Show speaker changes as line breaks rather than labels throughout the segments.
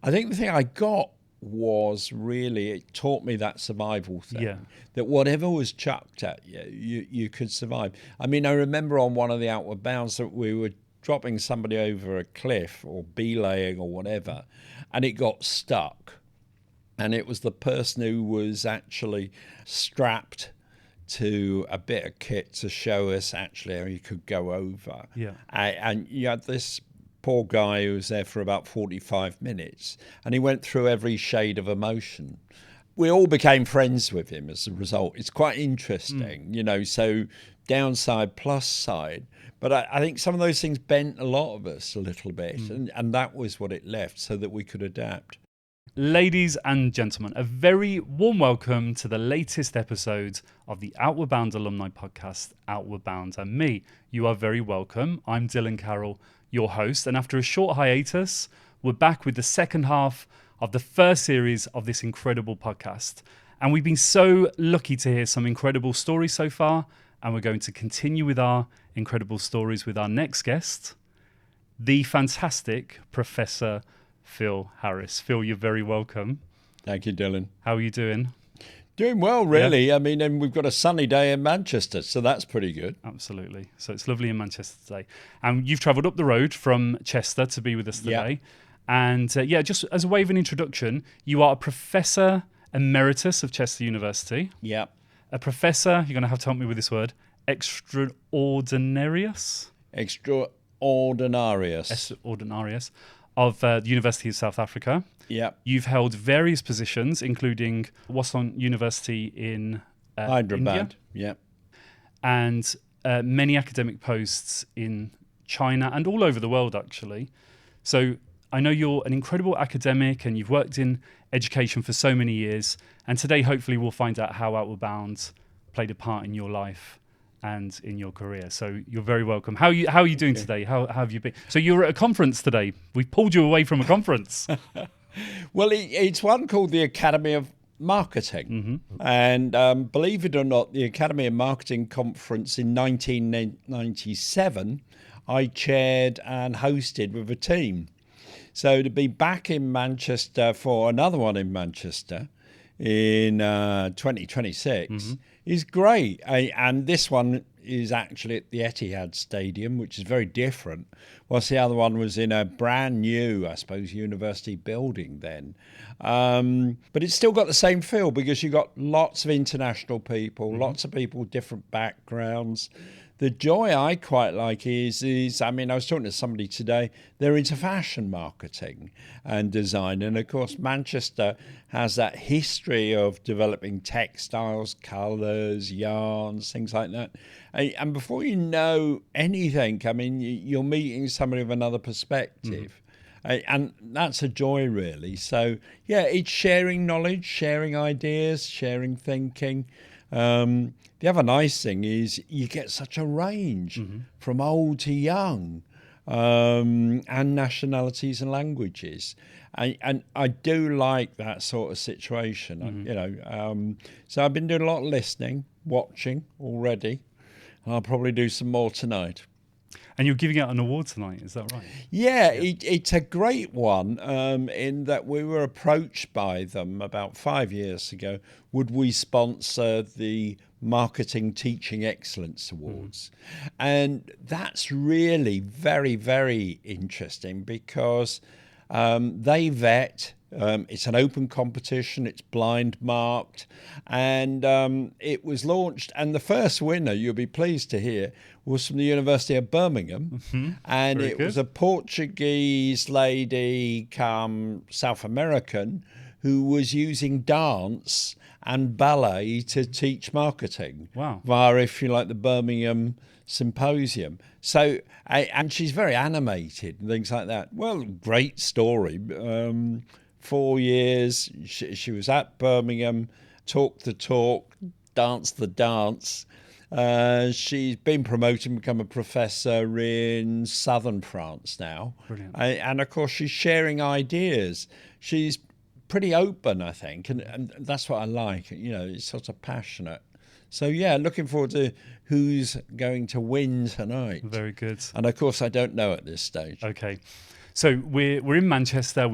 I think the thing I got was really, it taught me that survival thing.
Yeah.
That whatever was chucked at you, you could survive. I mean, I remember on one of the outward bounds that we were dropping somebody over a cliff or belaying or whatever, and it got stuck. And it was the person who was actually strapped to a bit of kit to show us actually how you could go over.
Yeah.
And you had this poor guy who was there for about 45 minutes, and he went through every shade of emotion. We all became friends with him as a result. It's quite interesting, you know, so downside, plus side. But I think some of those things bent a lot of us a little bit, and that was what it left so that we could adapt.
Ladies and gentlemen, a very warm welcome to the latest episode of the Outward Bound alumni podcast, Outward Bound and Me. You are very welcome. I'm Dylan Carroll, your host, and after a short hiatus, we're back with the second half of the first series of this incredible podcast. And we've been so lucky to hear some incredible stories so far, and we're going to continue with our incredible stories with our next guest, the fantastic Professor Phil Harris. Phil, you're very welcome.
Thank you, Dylan.
How are you doing?
Doing well, really. Yeah. I mean, and we've got a sunny day in Manchester, so that's pretty good.
Absolutely. So it's lovely in Manchester today. And you've travelled up the road from Chester to be with us today. And just as a way of an introduction, you are a Professor Emeritus of Chester University.
Yeah.
A Professor, you're going to have to help me with this word, Extraordinarius? Extraordinarius of the University of South Africa.
Yeah.
You've held various positions, including Wasson University in
Hyderabad.
India,
Yeah.
and many academic posts in China and all over the world, actually. So I know you're an incredible academic and you've worked in education for so many years. And today, hopefully, we'll find out how Outward Bound played a part in your life and in your career. So you're very welcome. How are you doing today? How have you been? So you were at a conference today. We pulled you away from a conference.
Well, it's one called the Academy of Marketing. And believe it or not, the Academy of Marketing conference in 1997, I chaired and hosted with a team. So to be back in Manchester for another one in Manchester in 2026 is great. And this one is actually at the Etihad Stadium, which is very different, whilst the other one was in a brand new, I suppose, university building then. But it's still got the same feel because you've got lots of international people, lots of people with different backgrounds. The joy I quite like is I mean, I was talking to somebody today, they're into fashion marketing and design. And of course, Manchester has that history of developing textiles, colours, yarns, things like that. And before you know anything, I mean, you're meeting somebody with another perspective. And that's a joy, really. So, yeah, it's sharing knowledge, sharing ideas, sharing thinking. The other nice thing is you get such a range from old to young, and nationalities and languages. And I do like that sort of situation, you know. So I've been doing a lot of listening, watching already. I'll probably do some more tonight.
And you're giving out an award tonight, is that right?
Yeah. It's a great one in that we were approached by them about 5 years ago. Would we sponsor the Marketing Teaching Excellence Awards? And that's really very, very interesting because they vet. It's an open competition. It's blind marked. And it was launched. And the first winner, you'll be pleased to hear, was from the University of Birmingham. And
Very
it
good.
was a Portuguese lady come South American who was using dance and ballet to teach marketing.
Wow.
Via, if you like, the Birmingham Symposium. So, and she's very animated and things like that. Well, great story. 4 years, she was at Birmingham, talked the talk, danced the dance. She's been promoted and become a professor in southern France now.
Brilliant.
And of course, she's sharing ideas. She's pretty open, I think, and that's what I like. You know, it's sort of passionate. So, yeah, looking forward to who's going to win tonight.
Very good.
And, of course, I don't know at this stage.
Okay. So we're in Manchester.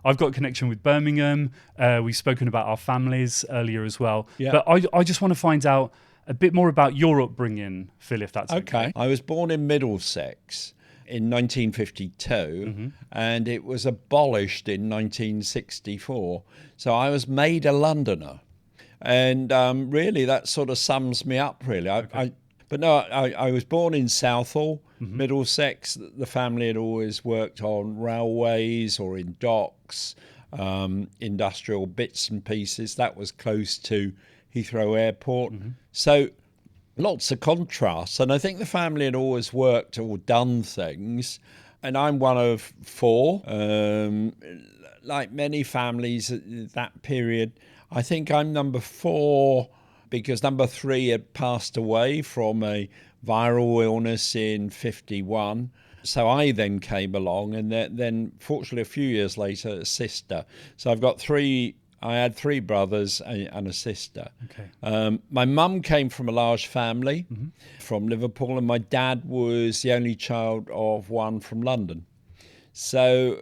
I've got a connection with Birmingham. We've spoken about our families earlier as well.
Yeah.
But I just want to find out a bit more about your upbringing, Phil, if that's okay.
I was born in Middlesex in 1952, and it was abolished in 1964. So I was made a Londoner. And really, that sort of sums me up, really. I was born in Southall, Middlesex. The family had always worked on railways or in docks, industrial bits and pieces. That was close to Heathrow Airport. So lots of contrasts. And I think the family had always worked or done things. And I'm one of four. Like many families at that period, I think I'm number four because number three had passed away from a viral illness in 51. So I then came along, and then fortunately a few years later, a sister. So I had three brothers and a sister.
Okay.
My mum came from a large family from Liverpool, and my dad was the only child of one from London. So,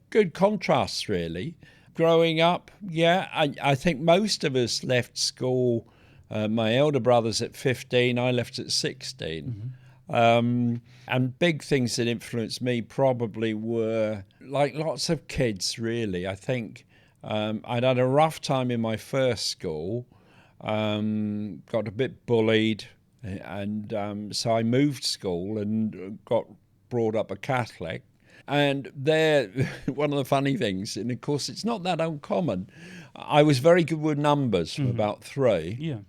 good contrasts, really. Growing up, I think most of us left school. My elder brother's at 15, I left at 16. And big things that influenced me probably were, like lots of kids, really. I think I'd had a rough time in my first school, got a bit bullied, and so I moved school and got brought up a Catholic. And there, one of the funny things, and of course it's not that uncommon, I was very good with numbers from about 3.
Yeah.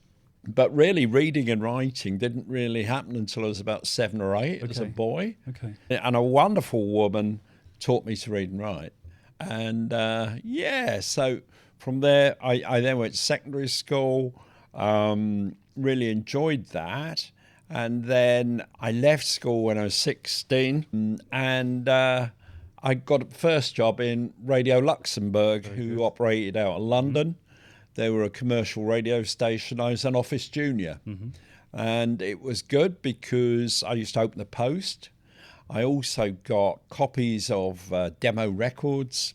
But really, reading and writing didn't really happen until I was about 7 or 8 as a boy.
Okay.
And a wonderful woman taught me to read and write. And so from there, I then went to secondary school, really enjoyed that. And then I left school when I was 16, and I got a first job in Radio Luxembourg, who operated out of London. They were a commercial radio station. I was an office junior. And it was good because I used to open the post. I also got copies of demo records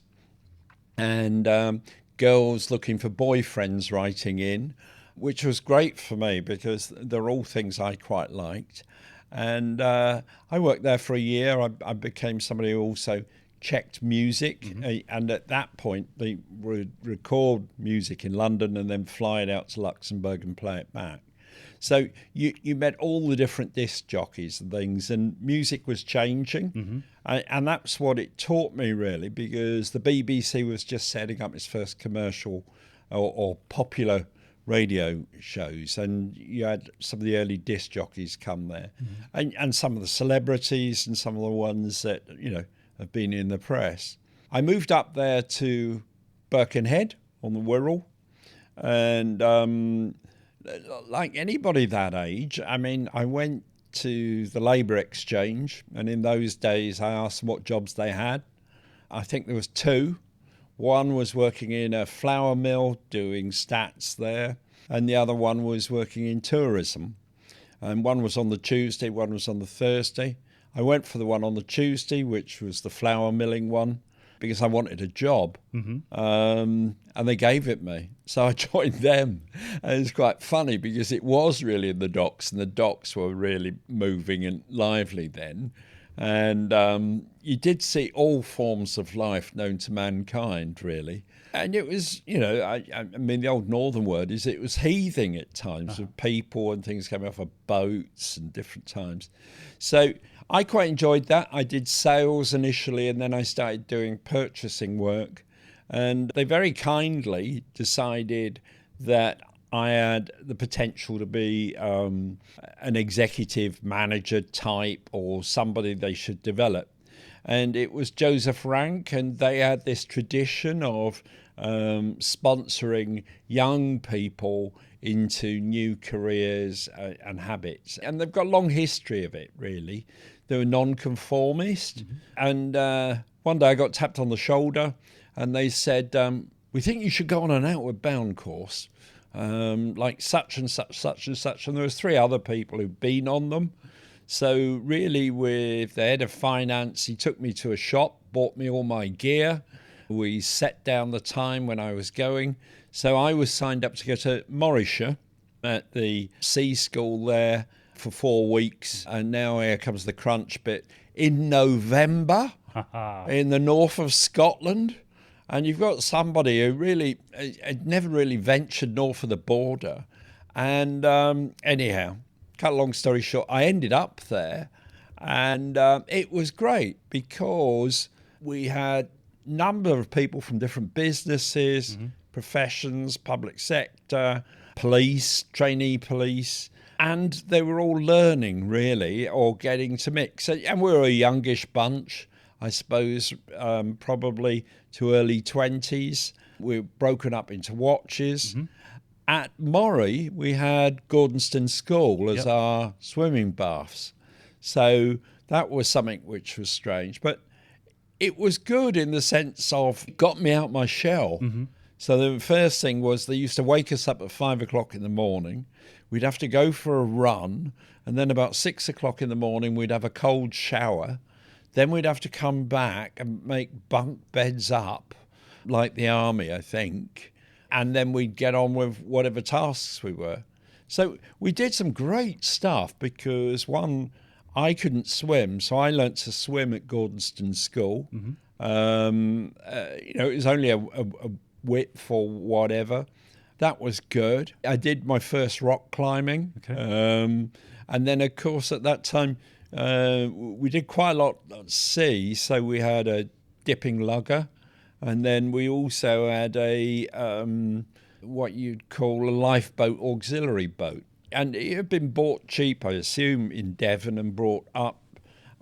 and girls looking for boyfriends writing in, which was great for me because they're all things I quite liked. And I worked there for a year. I became somebody who also checked music. And at that point, they would record music in London and then fly it out to Luxembourg and play it back. So you met all the different disc jockeys and things, and music was changing. And that's what it taught me, really, because the BBC was just setting up its first commercial or popular radio shows, and you had some of the early disc jockeys come there, and some of the celebrities and some of the ones that have been in the press. I moved up there to Birkenhead on the Wirral, and like anybody that age, I mean, I went to the Labour Exchange, and in those days I asked them what jobs they had. I think there was 2. One was working in a flour mill doing stats there, and the other one was working in tourism. And one was on the Tuesday, one was on the Thursday. I went for the one on the Tuesday, which was the flour milling one, because I wanted a job, and they gave it me. So I joined them. And it's quite funny because it was really in the docks, and the docks were really moving and lively then. And you did see all forms of life known to mankind, really. And it was, I mean, the old northern word is it was heaving at times with people and things coming off of boats and different times. So I quite enjoyed that. I did sales initially, and then I started doing purchasing work. And they very kindly decided that I had the potential to be an executive manager type or somebody they should develop. And it was Joseph Rank, and they had this tradition of sponsoring young people into new careers and habits. And they've got a long history of it, really. They were non-conformist. And one day I got tapped on the shoulder, and they said, we think you should go on an Outward Bound course, like such and such, such and such. And there was 3 other people who'd been on them. So really, with the head of finance, he took me to a shop, bought me all my gear, We set down the time when I was going. So I was signed up to go to Moray Sea at the Sea School there for 4 weeks. And now here comes the crunch bit. In November, in the north of Scotland, and you've got somebody who really had never really ventured north of the border. And anyhow, cut a long story short, I ended up there, and it was great because we had a number of people from different businesses, professions, public sector, police, trainee police, and they were all learning, really, or getting to mix. And we were a youngish bunch, I suppose, probably to early 20s. We were broken up into watches. At Moray, we had Gordonston School as our swimming baths. So that was something which was strange. But it was good in the sense of it got me out my shell. So the first thing was they used to wake us up at 5 o'clock in the morning. We'd have to go for a run, and then about 6 o'clock in the morning, we'd have a cold shower. Then we'd have to come back and make bunk beds up, like the army, I think. And then we'd get on with whatever tasks we were. So we did some great stuff because, one, I couldn't swim, so I learnt to swim at Gordonston School. It was only a width or whatever. That was good. I did my first rock climbing. And then, of course, at that time, we did quite a lot at sea. So we had a dipping lugger. And then we also had a what you'd call a lifeboat auxiliary boat. And it had been bought cheap, I assume, in Devon and brought up.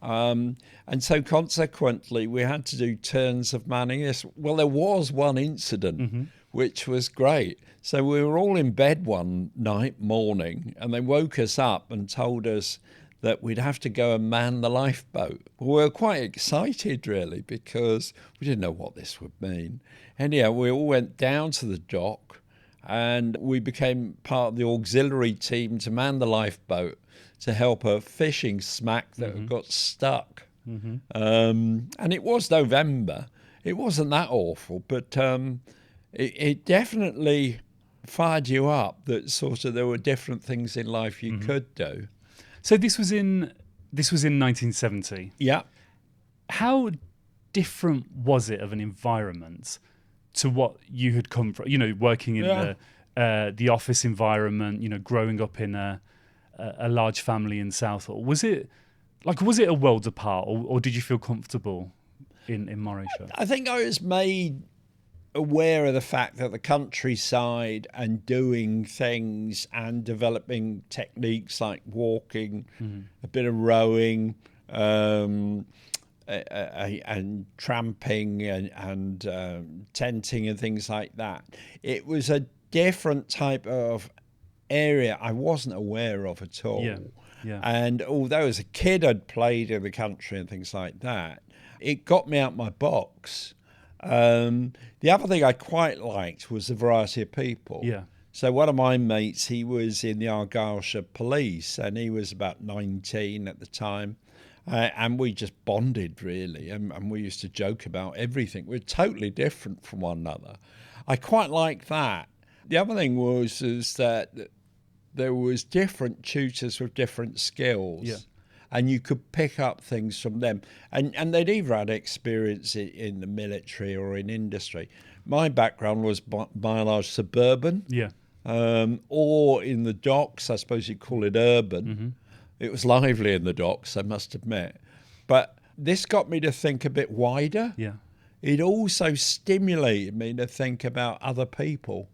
And so consequently, we had to do turns of manning this. Well, there was one incident, which was great. So we were all in bed one morning, and they woke us up and told us that we'd have to go and man the lifeboat. We were quite excited, really, because we didn't know what this would mean. Anyhow, we all went down to the dock, and we became part of the auxiliary team to man the lifeboat to help a fishing smack that had got stuck. And it was November. It wasn't that awful, but it definitely fired you up that sort of there were different things in life you could do.
So this was in 1970.
Yeah.
How different was it of an environment to what you had come from? You know, working in the office environment. You know, growing up in a large family in Southall. Was it a world apart, or did you feel comfortable in Moray Sea?
I think I was made aware of the fact that the countryside and doing things and developing techniques like walking, a bit of rowing, and tramping and tenting and things like that. It was a different type of area I wasn't aware of at all.
Yeah.
And although as a kid I'd played in the country and things like that, it got me out my box. The other thing I quite liked was the variety of people.
Yeah.
So one of my mates, he was in the Argyllshire Police, and he was about 19 at the time. And we just bonded, really, and we used to joke about everything. We're totally different from one another. I quite liked that. The other thing was that there was different tutors with different skills.
Yeah.
And you could pick up things from them. And they'd either had experience in the military or in industry. My background was by and large suburban.
Yeah.
Or in the docks, I suppose you'd call it urban. It was lively in the docks, I must admit. But this got me to think a bit wider.
Yeah.
It also stimulated me to think about other people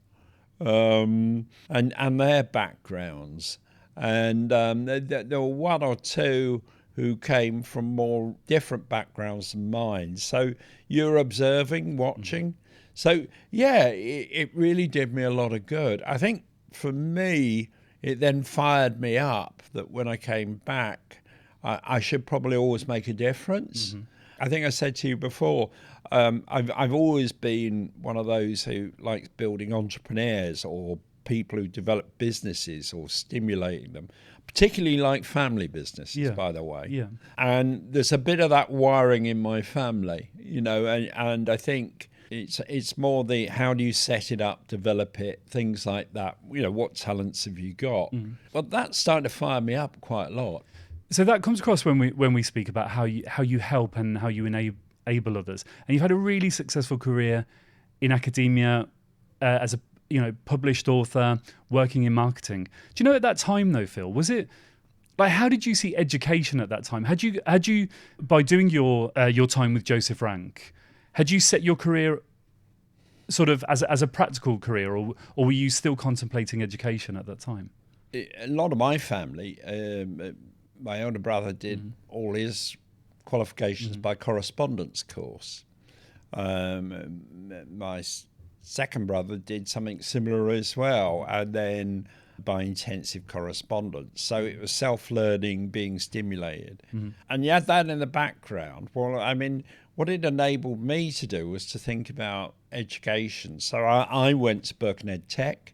and their backgrounds. And there were one or two who came from more different backgrounds than mine. So you're observing, watching. So, yeah, it really did me a lot of good. I think for me, it then fired me up that when I came back, I should probably always make a difference. I think I said to you before, I've always been one of those who likes building entrepreneurs or people who develop businesses or stimulating them, particularly like family businesses, by the way.
Yeah.
And there's a bit of that wiring in my family, you know, and I think It's more the how do you set it up, develop it, things like that. What talents have you got? Well, that's starting to fire me up quite a lot.
So that comes across when we speak about how you help and how you enable others. And you've had a really successful career in academia as a published author, working in marketing. Do you know at that time though, Phil, was it like how did you see education at that time? Had you by doing your time with Joseph Rank, had you set your career sort of as a practical career, or were you still contemplating education at that time?
A lot of my family, my older brother did all his qualifications by correspondence course. My second brother did something similar as well, and then by intensive correspondence. So it was self-learning, being stimulated. And you had that in the background. Well, I mean, what it enabled me to do was to think about education. So I went to Birkenhead Tech,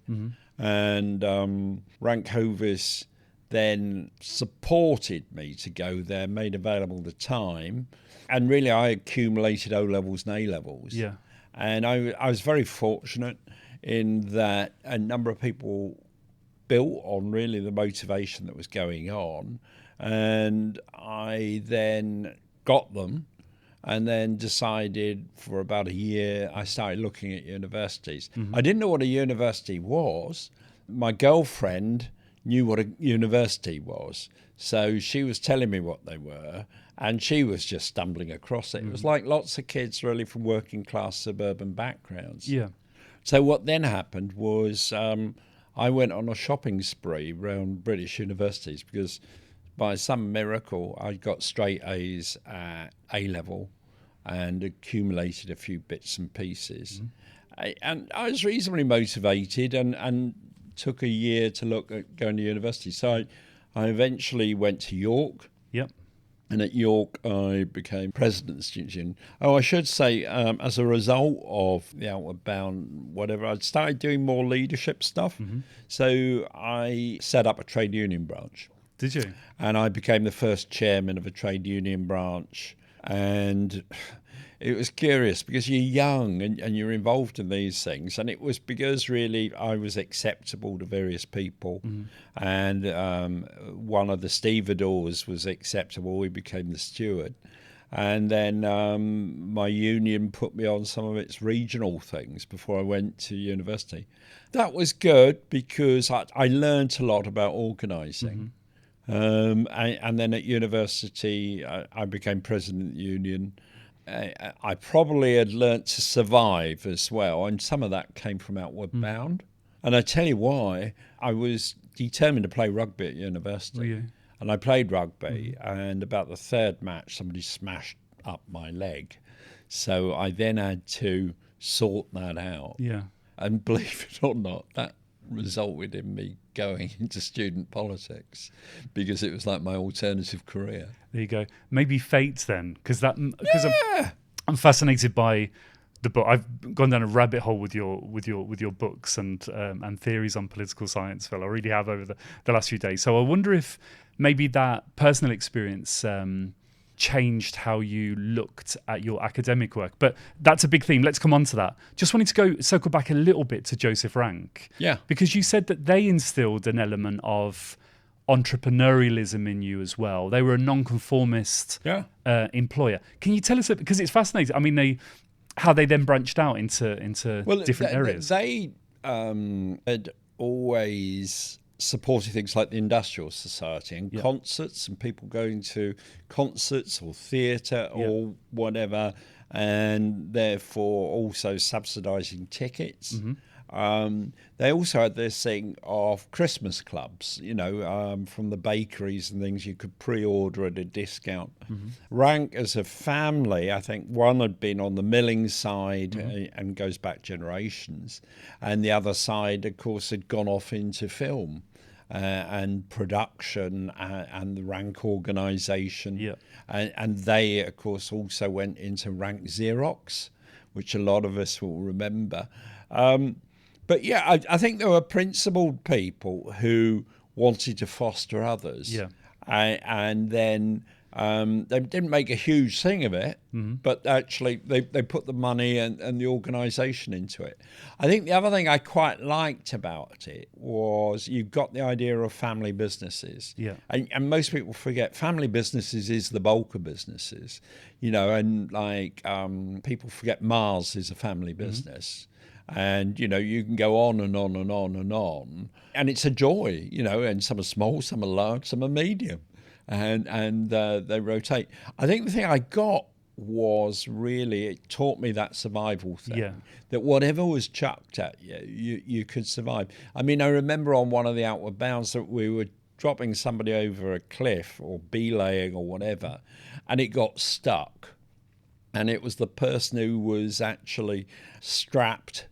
and Rank Hovis then supported me to go there, made available the time. And really, I accumulated O-levels and A-levels.
Yeah.
And I was very fortunate in that a number of people built on really the motivation that was going on. And I then got them and then decided for about a year, I started looking at universities. I didn't know what a university was. My girlfriend knew what a university was. So she was telling me what they were, and she was just stumbling across it. It was like lots of kids really from working class suburban backgrounds.
Yeah.
So what then happened was I went on a shopping spree around British universities because by some miracle I got straight A's at A-level and accumulated a few bits and pieces. And I was reasonably motivated and took a year to look at going to university. So I eventually went to York.
Yep.
And at York, I became president of the Students' Union. Oh, I should say, as a result of the Outward Bound, whatever, I started doing more leadership stuff. So I set up a trade union branch.
Did you?
And I became the first chairman of a trade union branch. And it was curious because you're young and you're involved in these things. And it was because really I was acceptable to various people. And one of the stevedores was acceptable. We became the steward. And then my union put me on some of its regional things before I went to university. That was good because I learned a lot about organising. And then at university, I became president of the union. I probably had learnt to survive as well, and some of that came from Outward Bound. And I tell you why, I was determined to play rugby at university.
Were you?
And I played rugby, and about the third match, somebody smashed up my leg. So I then had to sort that out.
Yeah.
And believe it or not, that resulted in me going into student politics because it was like my alternative career.
There you go. Maybe fate then, because I'm fascinated by the book. I've gone down a rabbit hole with your books and theories on political science, Phil. I really have over the last few days. So I wonder if maybe that personal experience changed how you looked at your academic work. But that's a big theme. Let's come on to that. Just wanted to circle back a little bit to Joseph Rank.
Yeah.
Because you said that they instilled an element of entrepreneurialism in you as well. They were a non-conformist employer. Can you tell us, because it's fascinating, I mean, how they then branched out into different areas?
They had always supporting things like the Industrial Society and concerts and people going to concerts or theatre or whatever, and therefore also subsidising tickets. They also had this thing of Christmas clubs, from the bakeries and things you could pre-order at a discount. Rank as a family, I think one had been on the milling side and goes back generations, and the other side, of course, had gone off into film and production and the Rank organisation. And they, of course, also went into Rank Xerox, which a lot of us will remember. But yeah, I think there were principled people who wanted to foster others. And then They didn't make a huge thing of it, but actually they put the money and the organisation into it. I think the other thing I quite liked about it was you got the idea of family businesses.
Yeah.
And most people forget family businesses is the bulk of businesses, and like people forget Mars is a family business. And, you can go on and on and on and on. And it's a joy, and some are small, some are large, some are medium. And they rotate. I think the thing I got was really, it taught me that survival thing. That whatever was chucked at you could survive. I mean, I remember on one of the outward bounds that we were dropping somebody over a cliff or belaying or whatever, and it got stuck. And it was the person who was actually strapped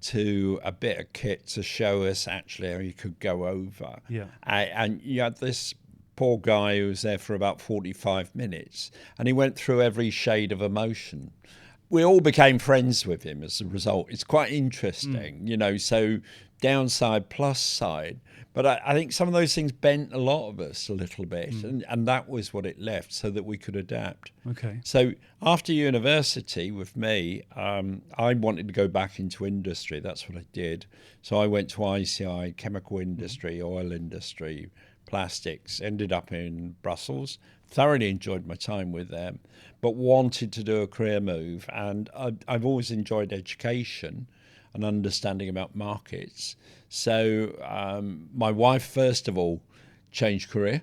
to a bit of kit to show us actually how you could go over.
Yeah.
And you had this poor guy who was there for about 45 minutes, and he went through every shade of emotion. We all became friends with him as a result. It's quite interesting, so downside, plus side. But I think some of those things bent a lot of us a little bit, and that was what it left so that we could adapt.
Okay.
So after university with me, I wanted to go back into industry. That's what I did. So I went to ICI, chemical industry, oil industry, plastics, ended up in Brussels, thoroughly enjoyed my time with them, but wanted to do a career move. And I've always enjoyed education and understanding about markets. So my wife, first of all, changed career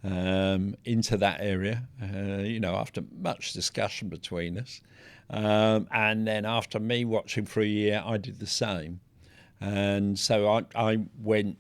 into that area, after much discussion between us. And then after me watching for a year, I did the same. And so I went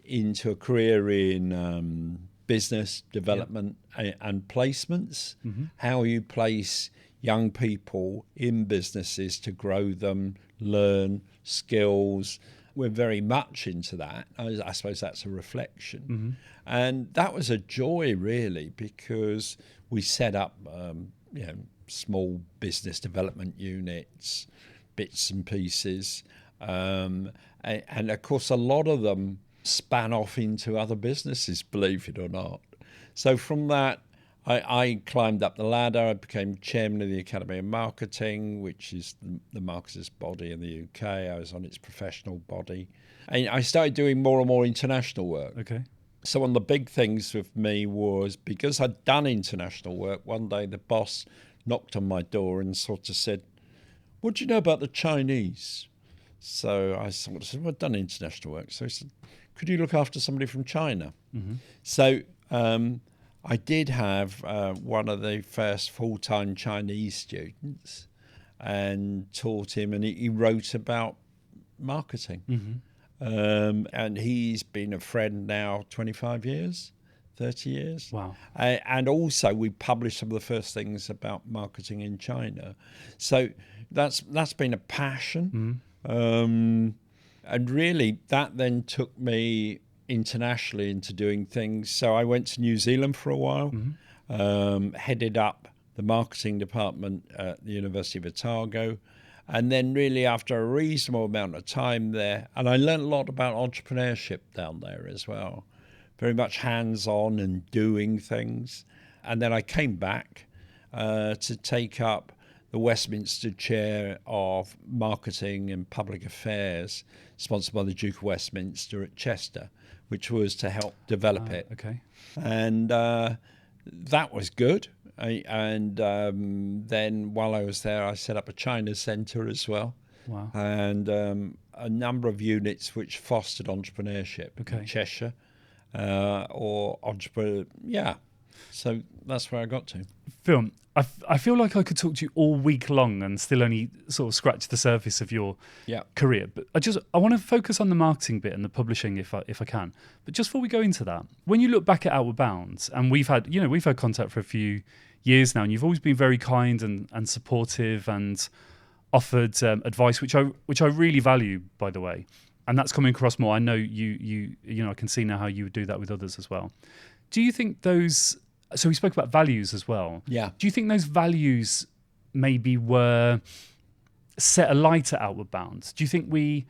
into a career in business development and placements, how you place young people in businesses to grow them, learn skills. We're very much into that. I suppose that's a reflection. And that was a joy, really, because we set up small business development units, bits and pieces. And of course, a lot of them span off into other businesses, believe it or not. So from that, I climbed up the ladder. I became chairman of the Academy of Marketing, which is the marketers' body in the UK. I was on its professional body. And I started doing more and more international work.
Okay.
So one of the big things with me was, because I'd done international work, one day the boss knocked on my door and sort of said, "What do you know about the Chinese?" So I sort of said, "Well, I've done international work." So he said, "Could you look after somebody from China?" So I did have one of the first full-time Chinese students and taught him, and he wrote about marketing. And he's been a friend now 25 years, 30 years.
Wow.
And also we published some of the first things about marketing in China. So that's been a passion. And really that then took me internationally into doing things. So I went to New Zealand for a while, headed up the marketing department at the University of Otago. And then really after a reasonable amount of time there, and I learned a lot about entrepreneurship down there as well, very much hands-on and doing things. And then I came back to take up the Westminster Chair of Marketing and Public Affairs, sponsored by the Duke of Westminster at Chester, which was to help develop it.
Okay.
And that was good. And then while I was there, I set up a China Centre as well.
Wow.
And a number of units which fostered entrepreneurship in Cheshire or entrepreneur. Yeah. So that's where I got to.
Phil, I feel like I could talk to you all week long and still only sort of scratch the surface of your career. But I want to focus on the marketing bit and the publishing if I can. But just before we go into that, when you look back at Outward Bound, and we've had contact for a few years now, and you've always been very kind and supportive and offered advice, which I really value, by the way. And that's coming across more. I know you I can see now how you would do that with others as well. Do you think those? So we spoke about values as well.
Yeah.
Do you think those values maybe were set alight at Outward Bound? Do you think we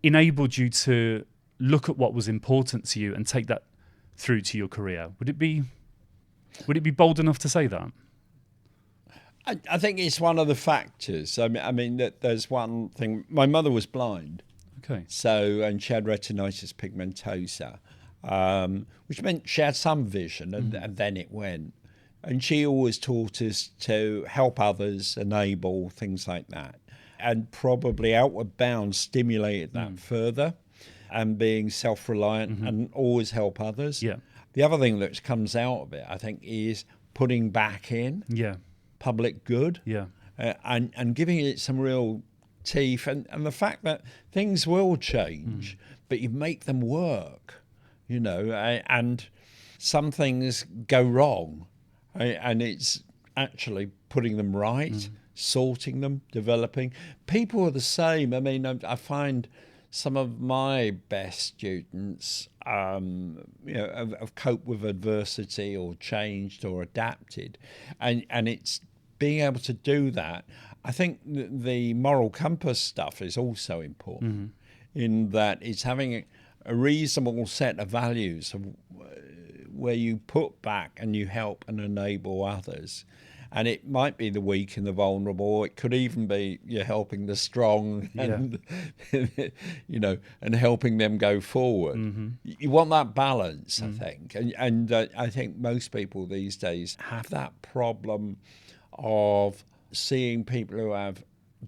enabled you to look at what was important to you and take that through to your career? Would it be? Would it be bold enough to say that?
I think it's one of the factors. I mean that there's one thing. My mother was blind.
Okay.
And she had retinitis pigmentosa, which meant she had some vision, and then it went. And she always taught us to help others, enable, things like that. And probably Outward Bound stimulated that further, and being self-reliant and always help others.
Yeah.
The other thing that comes out of it, I think, is putting back in public good, and giving it some real teeth, and the fact that things will change, but you make them work, and some things go wrong, and it's actually putting them right, sorting them, developing. People are the same. I mean, I find some of my best students have coped with adversity or changed or adapted, and it's being able to do that. I think the moral compass stuff is also important, in that it's having a reasonable set of values of where you put back and you help and enable others. And it might be the weak and the vulnerable. It could even be you're helping the strong and, and helping them go forward. You want that balance, I think. And I think most people these days have that problem of seeing people who have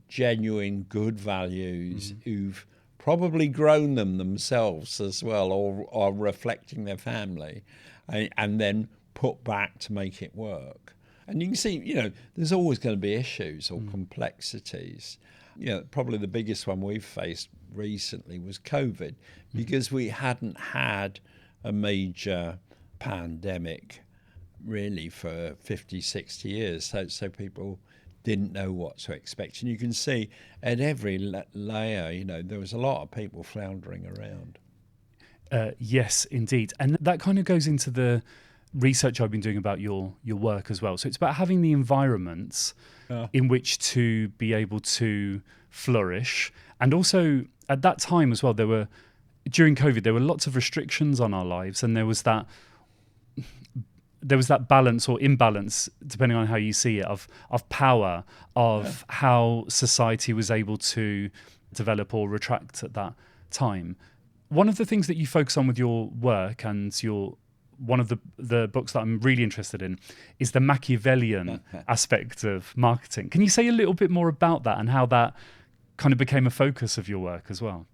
genuine good values, who've probably grown them themselves as well, or are reflecting their family, and then put back to make it work. And you can see, there's always going to be issues or complexities. Probably the biggest one we've faced recently was COVID, because we hadn't had a major pandemic really for 50, 60 years. So people didn't know what to expect. And you can see at every layer, there was a lot of people floundering around.
Yes, indeed. And that kind of goes into the research I've been doing about your work as well. So it's about having the environments in which to be able to flourish. And also at that time as well, during COVID, there were lots of restrictions on our lives, and there was that balance or imbalance, depending on how you see it, of power, of how society was able to develop or retract at that time. One of the things that you focus on with your work, and one of the books that I'm really interested in, is the Machiavellian aspect of marketing. Can you say a little bit more about that and how that kind of became a focus of your work as well?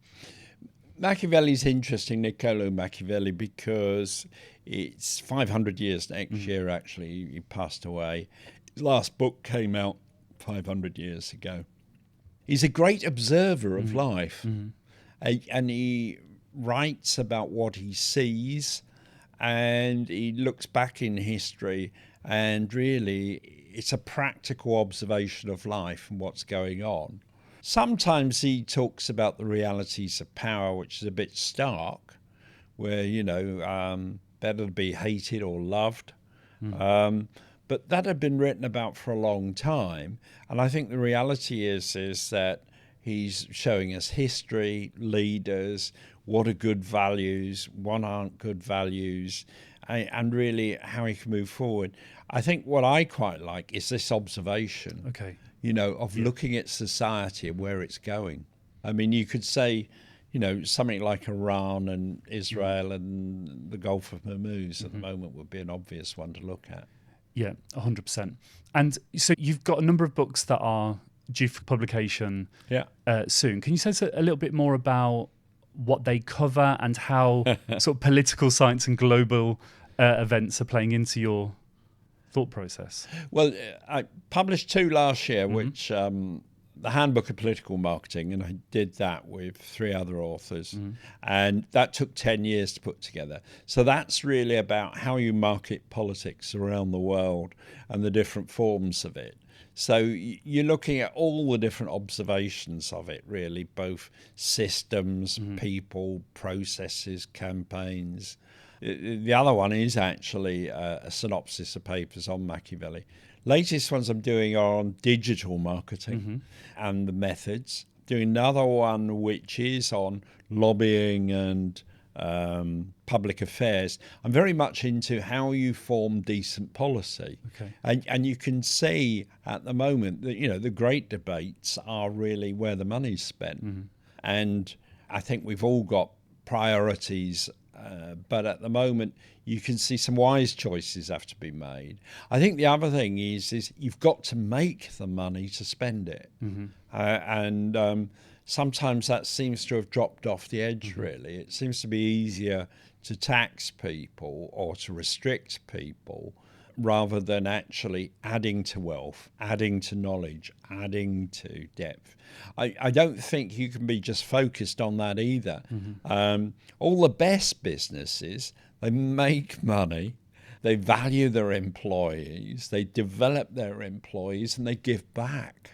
Machiavelli's interesting, Niccolo Machiavelli, because it's 500 years next year, actually. He passed away. His last book came out 500 years ago. He's a great observer of life, and he writes about what he sees, and he looks back in history, and really it's a practical observation of life and what's going on. Sometimes he talks about the realities of power, which is a bit stark, where, better to be hated or loved. But that had been written about for a long time. And I think the reality is that he's showing us history, leaders, what are good values, what aren't good values, and really how he can move forward. I think what I quite like is this observation, of looking at society and where it's going. I mean, you could say, something like Iran and Israel and the Gulf of Hormuz at the moment would be an obvious one to look at.
Yeah, 100%. And so you've got a number of books that are due for publication soon. Can you say a little bit more about what they cover and how sort of political science and global events are playing into your thought process?
Well, I published 2 last year, which the Handbook of Political Marketing, and I did that with 3 other authors, and that took 10 years to put together. So that's really about how you market politics around the world and the different forms of it. So you're looking at all the different observations of it, really, both systems, people, processes, campaigns. The other one is actually a synopsis of papers on Machiavelli. Latest ones I'm doing are on digital marketing and the methods. Doing another one which is on lobbying and public affairs. I'm very much into how you form decent policy.
Okay.
And you can see at the moment that, the great debates are really where the money's spent. And I think we've all got priorities, but at the moment you can see some wise choices have to be made. I think the other thing is you've got to make the money to spend it. And sometimes that seems to have dropped off the edge, really. It seems to be easier to tax people or to restrict people rather than actually adding to wealth, adding to knowledge, adding to depth. I don't think you can be just focused on that either. All the best businesses, they make money, they value their employees, they develop their employees, and they give back.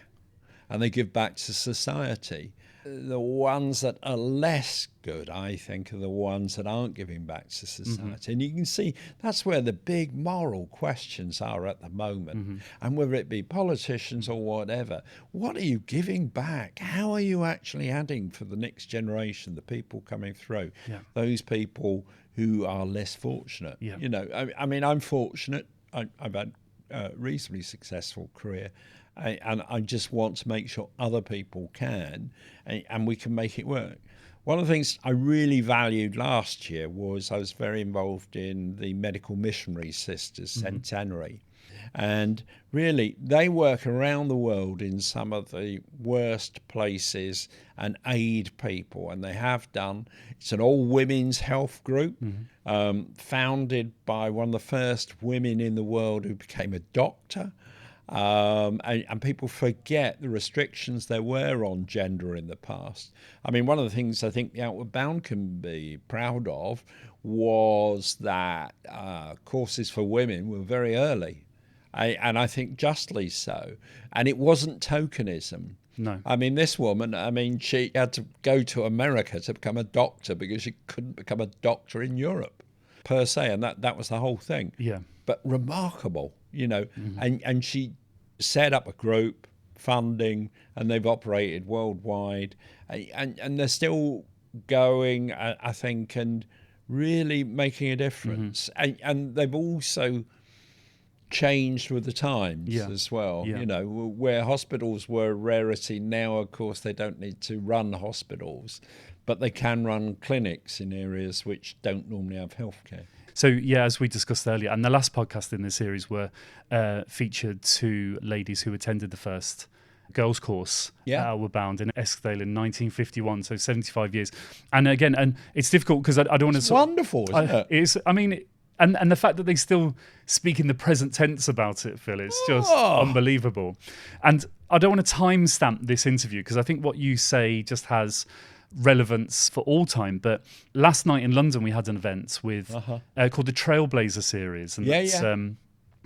And they give back to society. The ones that are less good, I think, are the ones that aren't giving back to society. And you can see that's where the big moral questions are at the moment. And whether it be politicians or whatever, what are you giving back? How are you actually adding for the next generation, the people coming through, those people who are less fortunate? I mean, I'm fortunate. I've had a reasonably successful career. And I just want to make sure other people can, and we can make it work. One of the things I really valued last year was I was very involved in the Medical Missionary Sisters Centenary. And really, they work around the world in some of the worst places and aid people, and they have done. It's an all-women's health group, founded by one of the first women in the world who became a doctor. And people forget the restrictions there were on gender in the past. I mean, one of the things I think the Outward Bound can be proud of was that courses for women were very early, and I think justly so. And it wasn't tokenism.
No.
I mean, this woman, she had to go to America to become a doctor because she couldn't become a doctor in Europe, per se, and that was the whole thing.
Yeah.
But remarkable, and she set up a group, funding, and they've operated worldwide, and they're still going, I think, and really making a difference. And they've also changed with the times as well. Where hospitals were a rarity, now, of course, they don't need to run hospitals, but they can run clinics in areas which don't normally have healthcare.
So, as we discussed earlier, and the last podcast in this series were featured two ladies who attended the first girls' course at Outward Bound in Eskdale in 1951, so 75 years. And again, and it's difficult because I don't want to...
It's wonderful, isn't it?
It's, I mean, and the fact that they still speak in the present tense about it, Phil, it's just unbelievable. And I don't want to timestamp this interview because I think what you say just has relevance for all time. But last night in London we had an event with called the Trailblazer series, and that's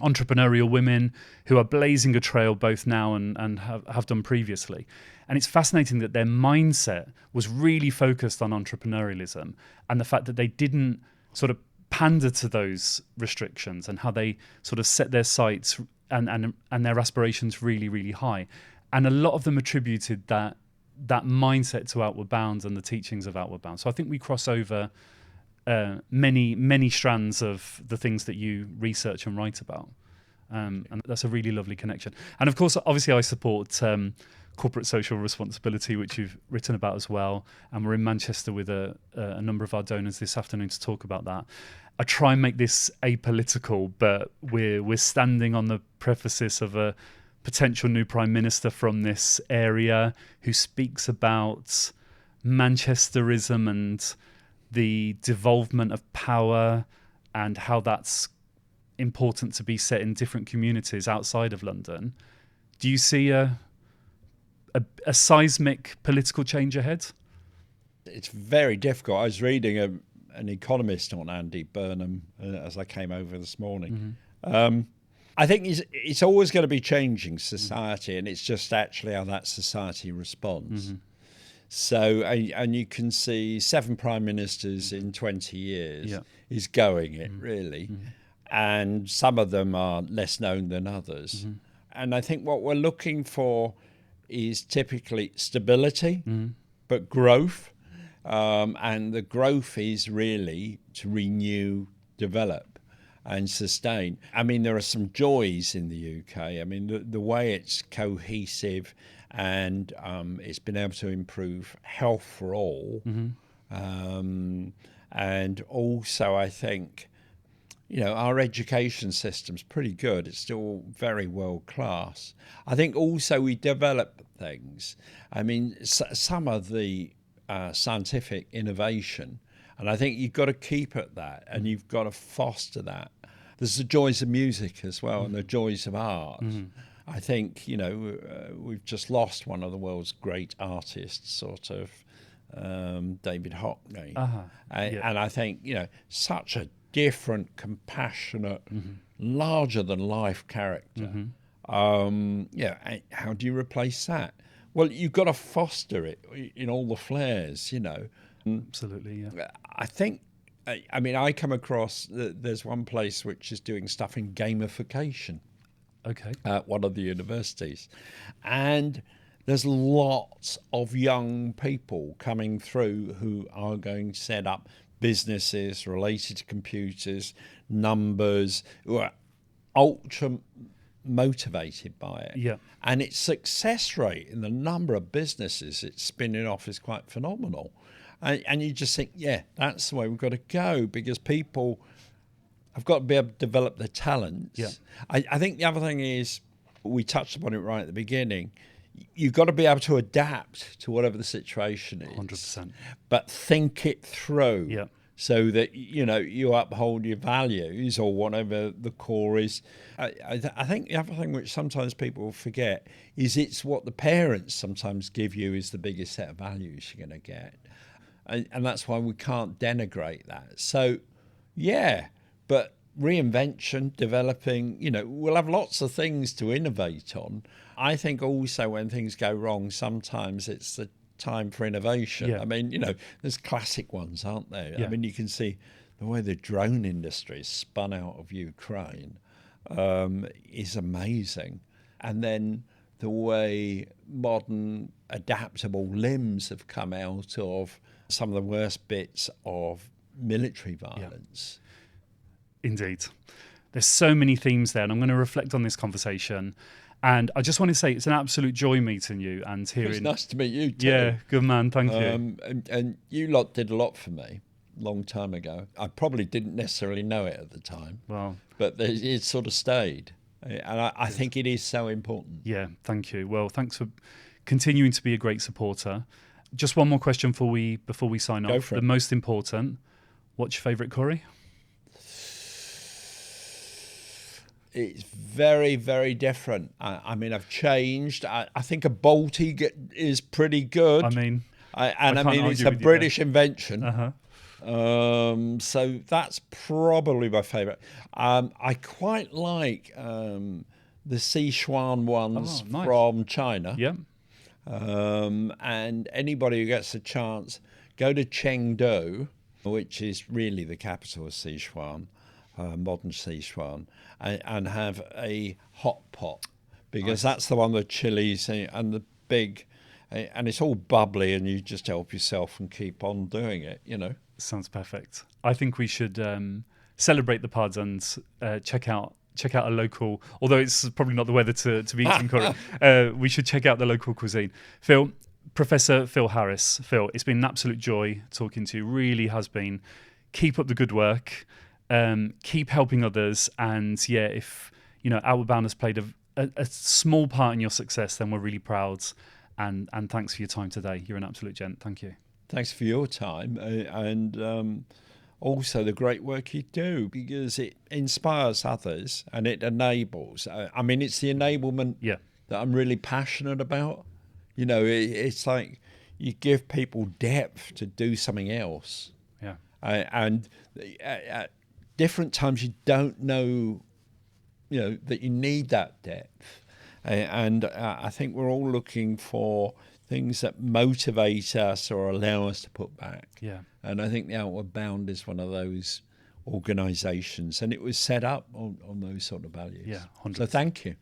entrepreneurial women who are blazing a trail both now and have done previously. And it's fascinating that their mindset was really focused on entrepreneurialism and the fact that they didn't sort of pander to those restrictions, and how they sort of set their sights and their aspirations really, really high. And a lot of them attributed that mindset to Outward Bound and the teachings of Outward Bound. So I think we cross over many strands of the things that you research and write about. And that's a really lovely connection. And of course, obviously I support corporate social responsibility, which you've written about as well. And we're in Manchester with a number of our donors this afternoon to talk about that. I try and make this apolitical, but we're standing on the prefaces of a potential new Prime Minister from this area who speaks about Manchesterism and the devolvement of power and how that's important to be set in different communities outside of London. Do you see a seismic political change ahead?
It's very difficult. I was reading an economist on Andy Burnham as I came over this morning. I think it's always going to be changing society, and it's just actually how that society responds. So, and you can see 7 prime ministers in 20 years is going it, really. And some of them are less known than others. And I think what we're looking for is typically stability, but growth. and the growth is really to renew, develop and sustain. I mean, there are some joys in the UK. I mean, the way it's cohesive and it's been able to improve health for all. And also, I think, our education system's pretty good. It's still very world class. I think also we develop things. I mean, some of the scientific innovation, and I think you've got to keep at that and you've got to foster that. There's the joys of music as well and the joys of art. I think, we've just lost one of the world's great artists, sort of, David Hockney. And I think, such a different, compassionate, larger-than-life character. How do you replace that? Well, you've got to foster it in all the flares,
Absolutely, yeah.
I think, I come across, there's one place which is doing stuff in gamification.
Okay.
At one of the universities. And there's lots of young people coming through who are going to set up businesses related to computers, numbers, who are ultra motivated by it.
Yeah.
And its success rate in the number of businesses it's spinning off is quite phenomenal. And you just think, that's the way we've got to go, because people have got to be able to develop their talents.
Yeah.
I think the other thing is, we touched upon it right at the beginning, you've got to be able to adapt to whatever the situation is.
100%.
But think it through.
Yeah.
So that, you uphold your values or whatever the core is. I think the other thing which sometimes people forget is it's what the parents sometimes give you is the biggest set of values you're going to get. And that's why we can't denigrate that. So, but reinvention, developing, we'll have lots of things to innovate on. I think also when things go wrong, sometimes it's the time for innovation.
Yeah.
I mean, there's classic ones, aren't there?
Yeah.
I mean, you can see the way the drone industry is spun out of Ukraine is amazing. And then the way modern adaptable limbs have come out of some of the worst bits of military violence.
Yeah. Indeed. There's so many themes there, and I'm going to reflect on this conversation. And I just want to say it's an absolute joy meeting you and hearing.
It's nice to meet you too.
Yeah, good man, thank you.
And you lot did a lot for me a long time ago. I probably didn't necessarily know it at the time.
Well,
but it sort of stayed. And I think it is so important.
Yeah, thank you. Well, thanks for continuing to be a great supporter. Just one more question before we sign off.
Go for it.
The most important, what's your favourite curry?
It's very, very different. I mean, I've changed. I think a Balti is pretty good.
I mean,
it's a British invention. So that's probably my favourite. I quite like the Sichuan ones from China.
Yeah.
And anybody who gets a chance, go to Chengdu, which is really the capital of Sichuan, modern Sichuan, and have a hot pot, because that's the one with chilies and the big, and it's all bubbly, and you just help yourself and keep on doing it,
Sounds perfect. I think we should celebrate the pods and check out a local, although it's probably not the weather to be eating curry, we should check out the local cuisine. Phil, Professor Phil Harris. Phil, it's been an absolute joy talking to you, really has been. Keep up the good work, keep helping others, and if Outward Bound has played a small part in your success, then we're really proud, and thanks for your time today. You're an absolute gent. Thank you.
Thanks for your time, and also the great work you do, because it inspires others and it enables. I mean, it's the enablement that I'm really passionate about. It's like you give people depth to do something else.
Yeah.
And at different times you don't know, that you need that depth. And I think we're all looking for things that motivate us or allow us to put back.
Yeah.
And I think the Outward Bound is one of those organisations, and it was set up on those sort of values.
Yeah, 100%.
So thank you.